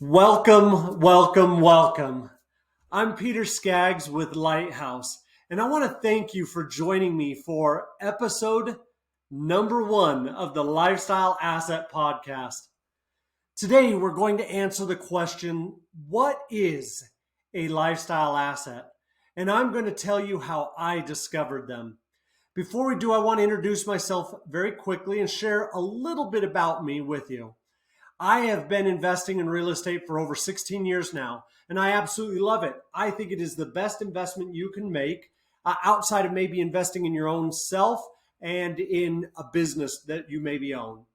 Welcome, welcome, welcome. I'm Peter Skaggs with Lighthouse, and I want to thank you for joining me for episode number 1 of the Lifestyle Asset Podcast. Today, we're going to answer the question, what is a lifestyle asset? And I'm going to tell you how I discovered them. Before we do, I want to introduce myself very quickly and share a little bit about me with you. I have been investing in real estate for over 16 years now, and I absolutely love it. I think it is the best investment you can make outside of maybe investing in your own self and in a business that you maybe own.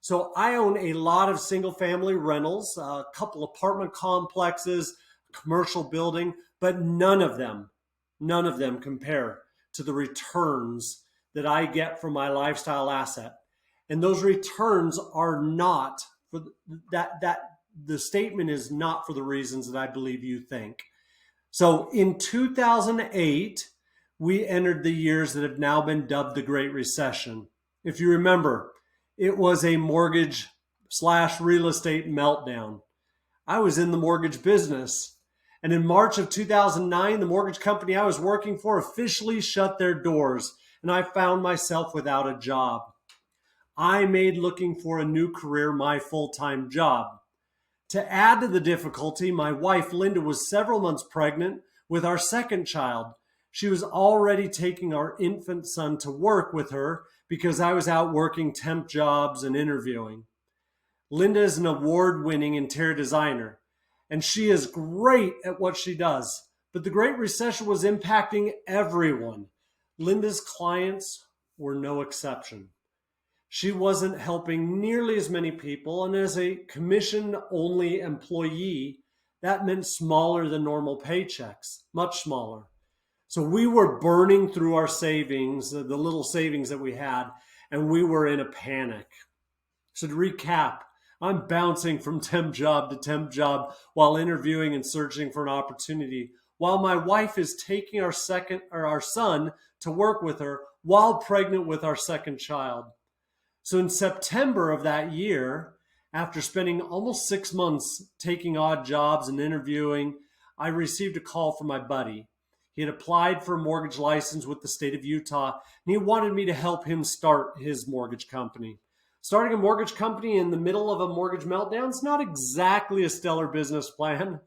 So I own a lot of single family rentals, a couple apartment complexes, commercial building, but none of them compare to the returns that I get from my lifestyle asset. And those returns are not for that the statement is not for the reasons that I believe you think. So in 2008, we entered the years that have now been dubbed the Great Recession. If you remember, it was a mortgage/real estate meltdown. I was in the mortgage business. And in March of 2009, the mortgage company I was working for officially shut their doors, and I found myself without a job. I made looking for a new career my full-time job. To add to the difficulty, my wife, Linda, was several months pregnant with our second child. She was already taking our infant son to work with her because I was out working temp jobs and interviewing. Linda is an award-winning interior designer, and she is great at what she does. But the Great Recession was impacting everyone. Linda's clients were no exception. She wasn't helping nearly as many people, and as a commission-only employee, that meant smaller than normal paychecks, much smaller. So we were burning through our savings, the little savings that we had, and we were in a panic. So to recap, I'm bouncing from temp job to temp job while interviewing and searching for an opportunity, while my wife is taking our son to work with her while pregnant with our second child. So in September of that year, after spending almost 6 months taking odd jobs and interviewing, I received a call from my buddy. He had applied for a mortgage license with the state of Utah, and he wanted me to help him start his mortgage company. Starting a mortgage company in the middle of a mortgage meltdown is not exactly a stellar business plan,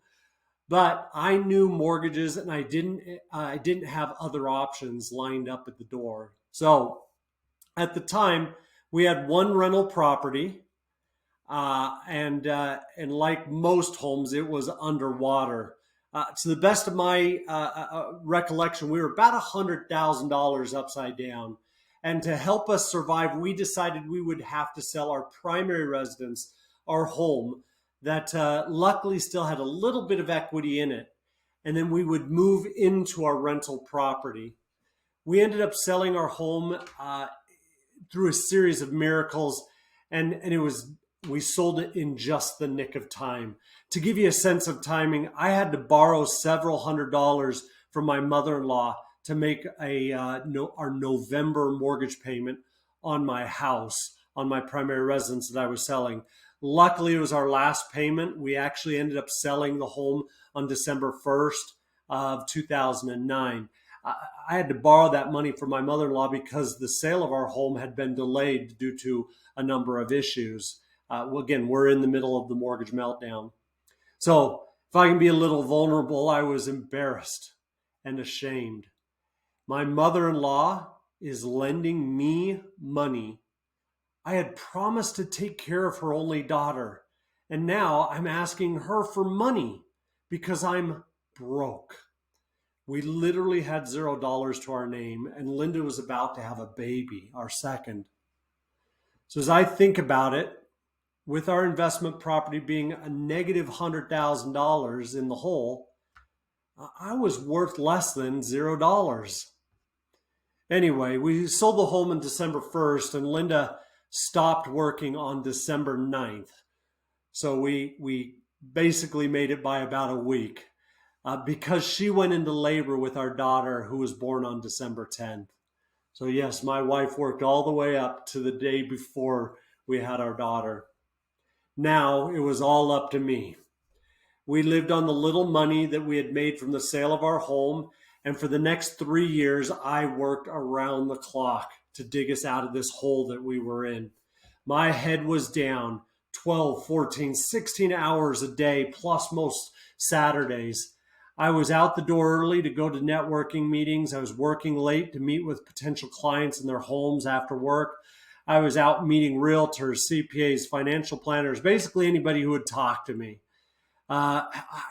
but I knew mortgages and I didn't have other options lined up at the door. So at the time, we had one rental property, and like most homes, it was underwater. To the best of my recollection, we were about $100,000 upside down. And to help us survive, we decided we would have to sell our primary residence, our home, that luckily still had a little bit of equity in it. And then we would move into our rental property. We ended up selling our home through a series of miracles, and we sold it in just the nick of time. To give you a sense of timing, I had to borrow several $100s from my mother-in-law to make our November mortgage payment on my house, on my primary residence that I was selling. Luckily, it was our last payment. We actually ended up selling the home on December 1st of 2009. I had to borrow that money from my mother-in-law because the sale of our home had been delayed due to a number of issues. Again, we're in the middle of the mortgage meltdown. So if I can be a little vulnerable, I was embarrassed and ashamed. My mother-in-law is lending me money. I had promised to take care of her only daughter, and now I'm asking her for money because I'm broke. We literally had $0 to our name, and Linda was about to have a baby, our second. So as I think about it, with our investment property being a negative $100,000 in the hole, I was worth less than $0. Anyway, we sold the home on December 1st, and Linda stopped working on December 9th. So we basically made it by about a week. Because she went into labor with our daughter, who was born on December 10th. So yes, my wife worked all the way up to the day before we had our daughter. Now it was all up to me. We lived on the little money that we had made from the sale of our home. And for the next 3 years, I worked around the clock to dig us out of this hole that we were in. My head was down 12, 14, 16 hours a day, plus most Saturdays. I was out the door early to go to networking meetings. I was working late to meet with potential clients in their homes after work. I was out meeting realtors, CPAs, financial planners, basically anybody who would talk to me. I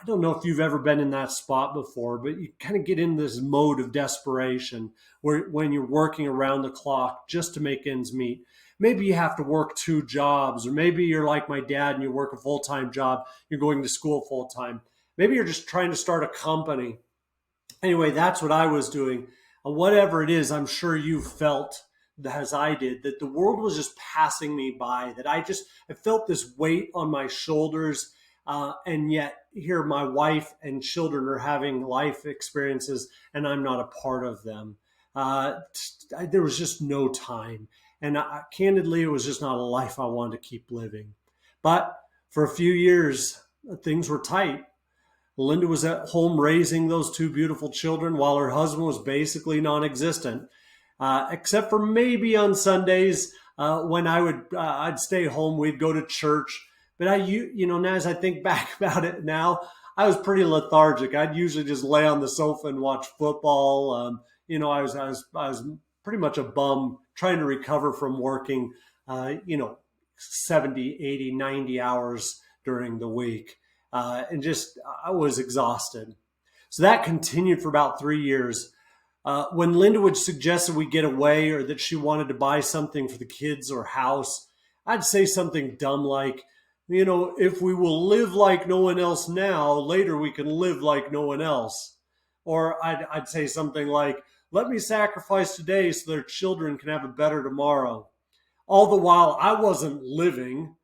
don't know if you've ever been in that spot before, but you kind of get in this mode of desperation where when you're working around the clock just to make ends meet. Maybe you have to work 2 jobs, or maybe you're like my dad and you work a full-time job. You're going to school full-time. Maybe you're just trying to start a company. Anyway, that's what I was doing. And whatever it is, I'm sure you felt as I did, that the world was just passing me by, that I felt this weight on my shoulders. And yet here my wife and children are having life experiences and I'm not a part of them. There was just no time. And candidly, it was just not a life I wanted to keep living. But for a few years, things were tight. Linda was at home raising those 2 beautiful children while her husband was basically non-existent, except for maybe on Sundays when I'd stay home, we'd go to church. But now as I think back about it now, I was pretty lethargic. I'd usually just lay on the sofa and watch football. I was pretty much a bum trying to recover from working, 70, 80, 90 hours during the week. I was exhausted. So that continued for about 3 years. When Linda would suggest that we get away or that she wanted to buy something for the kids or house, I'd say something dumb like, if we will live like no one else now, later we can live like no one else. Or I'd say something like, let me sacrifice today so their children can have a better tomorrow. All the while I wasn't living.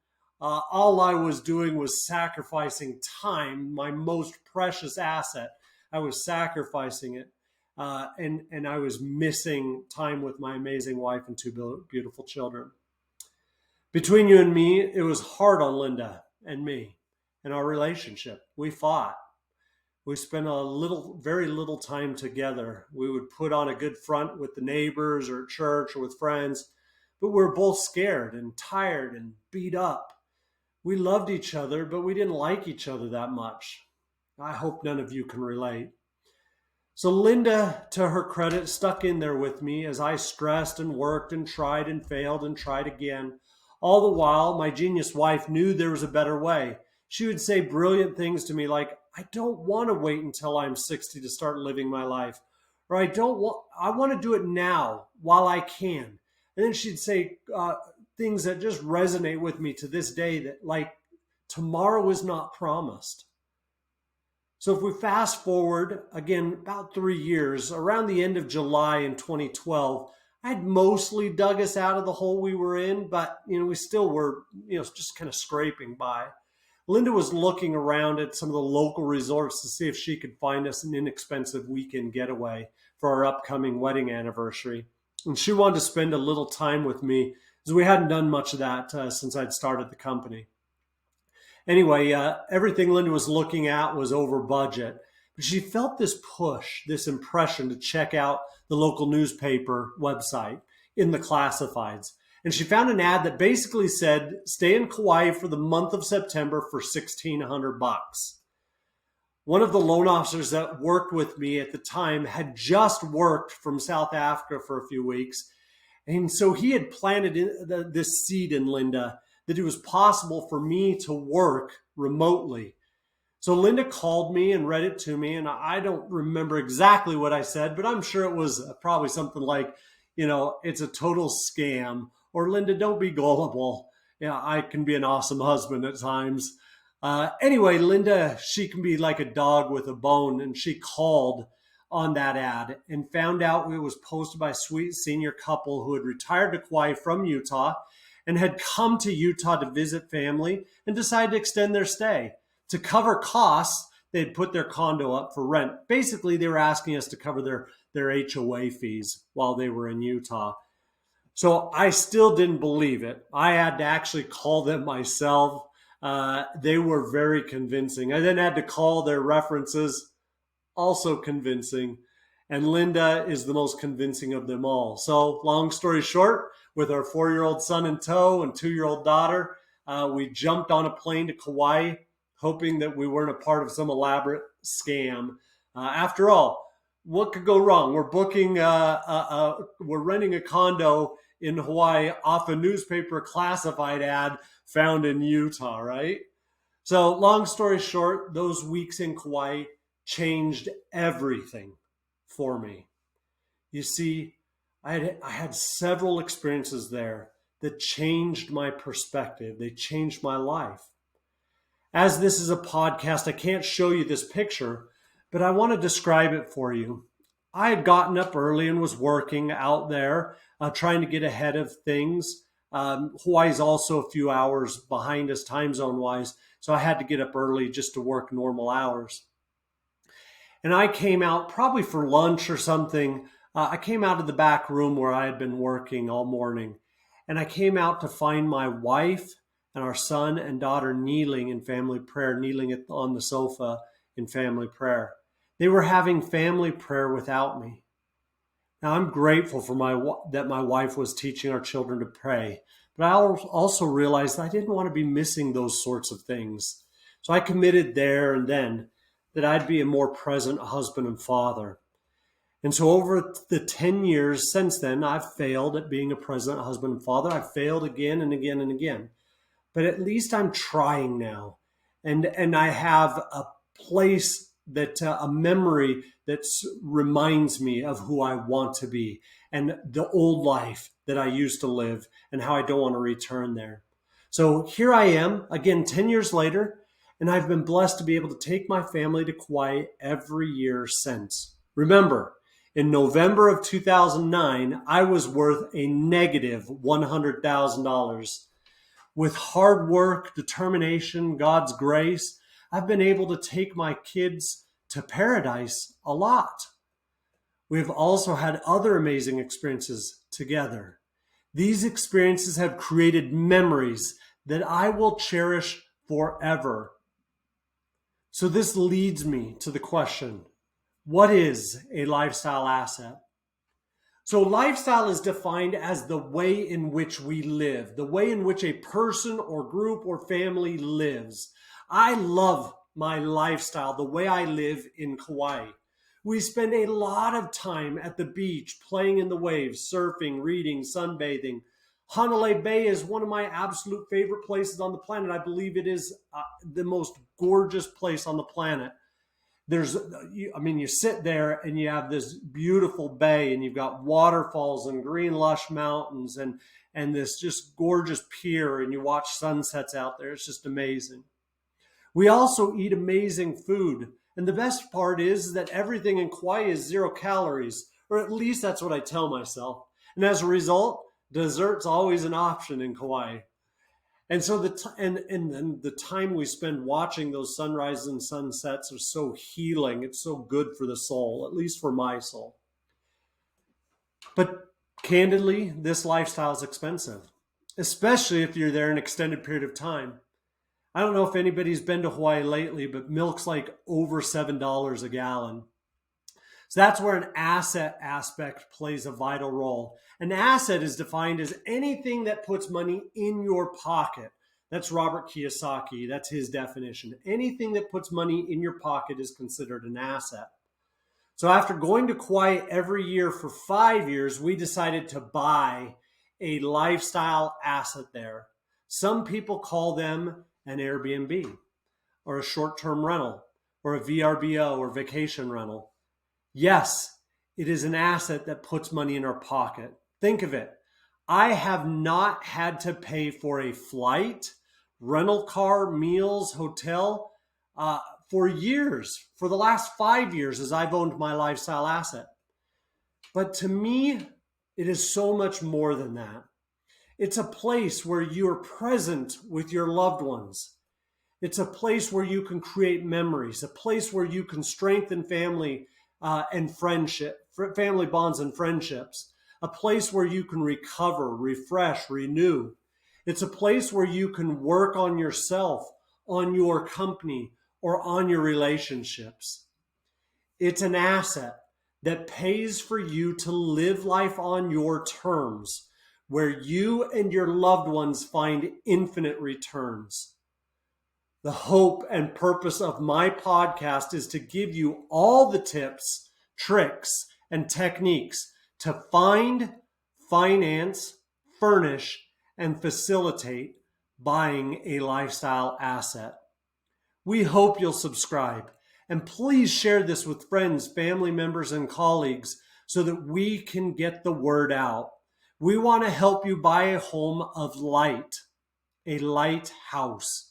All I was doing was sacrificing time, my most precious asset. I was sacrificing it. And I was missing time with my amazing wife and 2 beautiful children. Between you and me, it was hard on Linda and me and our relationship. We fought. We spent very little time together. We would put on a good front with the neighbors or at church or with friends, but we were both scared and tired and beat up. We loved each other, but we didn't like each other that much. I hope none of you can relate. So Linda, to her credit, stuck in there with me as I stressed and worked and tried and failed and tried again. All the while, my genius wife knew there was a better way. She would say brilliant things to me like, I don't want to wait until I'm 60 to start living my life. Or I want to do it now while I can. And then she'd say things that just resonate with me to this day, that like, tomorrow is not promised. So if we fast forward again about 3 years, around the end of July in 2012, I'd mostly dug us out of the hole we were in, but we still were just kind of scraping by. Linda was looking around at some of the local resorts to see if she could find us an inexpensive weekend getaway for our upcoming wedding anniversary. And she wanted to spend a little time with me, as we hadn't done much of that since I'd started the company. Anyway, everything Linda was looking at was over budget, but she felt this push, this impression to check out the local newspaper website in the classifieds. And she found an ad that basically said, stay in Kauai for the month of September for $1,600. One of the loan officers that worked with me at the time had just worked from South Africa for a few weeks. And so he had planted this seed in Linda that it was possible for me to work remotely. So Linda called me and read it to me, and I don't remember exactly what I said, but I'm sure it was probably something like, it's a total scam, or Linda, don't be gullible. I can be an awesome husband at times. Anyway, Linda, she can be like a dog with a bone, and she called on that ad and found out it was posted by a sweet senior couple who had retired to Kauai from Utah and had come to Utah to visit family and decided to extend their stay. To cover costs, they'd put their condo up for rent. Basically, they were asking us to cover their HOA fees while they were in Utah. So I still didn't believe it. I had to actually call them myself. They were very convincing. I then had to call their references, also convincing. And Linda is the most convincing of them all. So long story short, with our 4-year-old son in tow and 2-year-old daughter, we jumped on a plane to Kauai, hoping that we weren't a part of some elaborate scam. After all, what could go wrong? We're booking, we're renting a condo in Hawaii off a newspaper classified ad found in Utah, right? So long story short, those weeks in Kauai changed everything for me. You see, I had several experiences there that changed my perspective. They changed my life. As this is a podcast, I can't show you this picture, but I want to describe it for you. I had gotten up early and was working out there, trying to get ahead of things. Hawaii's also a few hours behind us time zone wise, so I had to get up early just to work normal hours. And I came out probably for lunch or something. I came out of the back room where I had been working all morning, and I came out to find my wife and our son and daughter kneeling in family prayer, kneeling on the sofa in family prayer. They were having family prayer without me. Now, I'm grateful for that my wife was teaching our children to pray, but I also realized I didn't want to be missing those sorts of things. So I committed there and then that I'd be a more present husband and father. And so over the 10 years since then, I've failed at being a present husband and father. I've failed again and again and again. But at least I'm trying now. And I have a place that a memory that reminds me of who I want to be and the old life that I used to live and how I don't want to return there. So here I am again, 10 years later, and I've been blessed to be able to take my family to Kauai every year since. Remember, in November of 2009, I was worth a negative $100,000. With hard work, determination, God's grace, I've been able to take my kids to paradise a lot. We've also had other amazing experiences together. These experiences have created memories that I will cherish forever. So this leads me to the question, what is a lifestyle asset? So lifestyle is defined as the way in which we live, the way in which a person or group or family lives. I love my lifestyle, the way I live in Kauai. We spend a lot of time at the beach, playing in the waves, surfing, reading, sunbathing. Hanalei Bay is one of my absolute favorite places on the planet. I believe it is the most gorgeous place on the planet. You sit there and you have this beautiful bay and you've got waterfalls and green lush mountains and this just gorgeous pier and you watch sunsets out there. It's just amazing. We also eat amazing food. And the best part is that everything in Kauai is 0 calories, or at least that's what I tell myself. And as a result, dessert's always an option in Kauai. And so the time we spend watching those sunrises and sunsets are so healing. It's so good for the soul, at least for my soul. But candidly, this lifestyle is expensive, especially if you're there an extended period of time. I don't know if anybody's been to Hawaii lately, but milk's like over $7 a gallon. So that's where an asset aspect plays a vital role. An asset is defined as anything that puts money in your pocket. That's Robert Kiyosaki. That's his definition. Anything that puts money in your pocket is considered an asset. So after going to Kauai every year for 5 years, we decided to buy a lifestyle asset there. Some people call them an AirBNB or a short-term rental or a VRBO or vacation rental. Yes, it is an asset that puts money in our pocket. Think of it. I have not had to pay for a flight, rental car, meals, hotel for years, for the last 5 years as I've owned my lifestyle asset. But to me, it is so much more than that. It's a place where you're present with your loved ones. It's a place where you can create memories, a place where you can strengthen family and friendship, family bonds and friendships, a place where you can recover, refresh, renew. It's a place where you can work on yourself, on your company, or on your relationships. It's an asset that pays for you to live life on your terms, where you and your loved ones find infinite returns. The hope and purpose of my podcast is to give you all the tips, tricks, and techniques to find, finance, furnish, and facilitate buying a lifestyle asset. We hope you'll subscribe, and please share this with friends, family members, and colleagues so that we can get the word out. We want to help you buy a home of light, a lighthouse.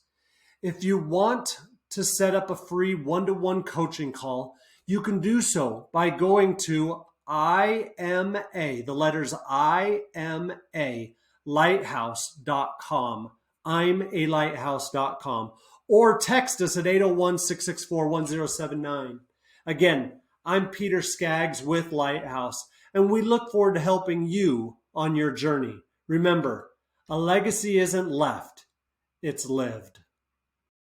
If you want to set up a free one-to-one coaching call, you can do so by going to IMA, the letters IMA, lighthouse.com, IMAlighthouse.com, or text us at 801-664-1079. Again, I'm Peter Skaggs with Lighthouse, and we look forward to helping you on your journey. Remember, a legacy isn't left, it's lived.